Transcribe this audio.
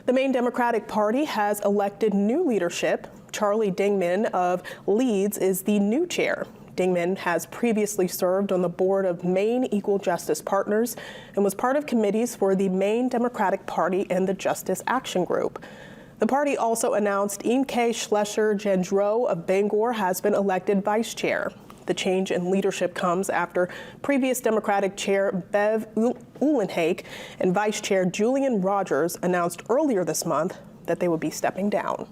The Maine Democratic Party has elected new leadership. Charlie Dingman of Leeds is the new chair. Dingman has previously served on the board of Maine Equal Justice Partners and was part of committees for the Maine Democratic Party and the Justice Action Group. The party also announced Imke Schlesser-Gendreau of Bangor has been elected vice chair. The change in leadership comes after previous Democratic Chair Bev Uhlenhake and Vice Chair Julian Rogers announced earlier this month that they would be stepping down.